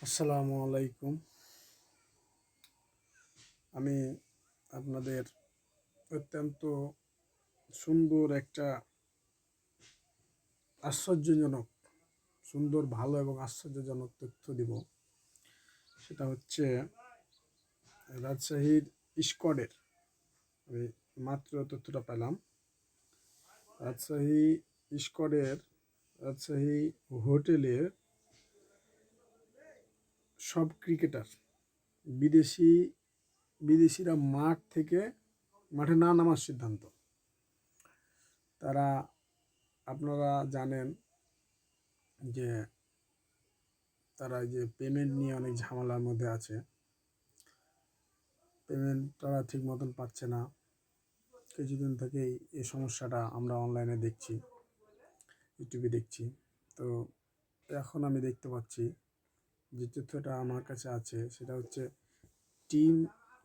আসসালামু আলাইকুম। আমি আপনাদের অত্যন্ত সুন্দর একটা আশ্চর্যজনক সুন্দর ভালো এবং আশ্চর্যজনক তথ্য দিব। সেটা হচ্ছে রাজশাহীর স্কোয়াডের আমি মাত্র তথ্যটা পেলাম। রাজশাহী স্কোয়াডের রাজশাহী হোটেলের সব ক্রিকেটার বিদেশিরা মাঠে না নামার সিদ্ধান্ত। তারা আপনারা জানেন যে তারা যে পেমেন্ট নিয়ে অনেক ঝামেলার মধ্যে আছে। পেমেন্ট তারা ঠিক মতন পাচ্ছে না। কিছুদিন থেকেই এই সমস্যাটা আমরা অনলাইনে দেখছি, ইউটিউবে দেখছি। তো এখন আমি দেখতে পাচ্ছি যে তথ্যটা আমার কাছে আছে, সেটা হচ্ছে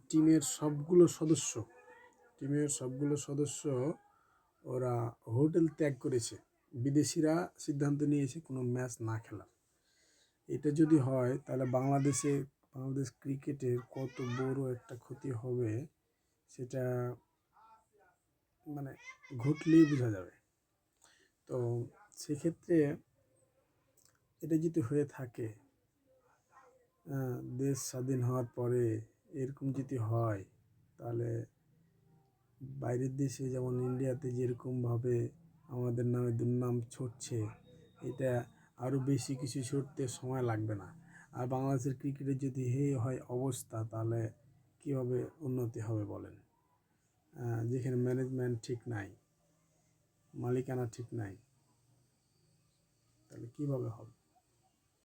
টিমের সবগুলো সদস্য ওরা হোটেল ত্যাগ করেছে। বিদেশিরা সিদ্ধান্ত নিয়েছে কোনো ম্যাচ না খেলার। এটা যদি হয় তাহলে বাংলাদেশ ক্রিকেটের কত বড় একটা ক্ষতি হবে সেটা মানে ঘটলেই বোঝা যাবে। তো সেক্ষেত্রে এটা যদি হয়ে থাকে, দেশ স্বাধীন হওয়ার পরে এরকম যদি হয়, তাহলে বাইরের দেশে যেমন ইন্ডিয়াতে যেরকমভাবে আমাদের নামে দুর্নাম ছড়ছে, এটা আরও বেশি কিছু ছড়তে সময় লাগবে না। আর বাংলাদেশের ক্রিকেটের যদি হয় অবস্থা, তাহলে কীভাবে উন্নতি হবে বলেন? যেখানে ম্যানেজমেন্ট ঠিক নাই, মালিকানা ঠিক নাই, তাহলে কীভাবে হবে?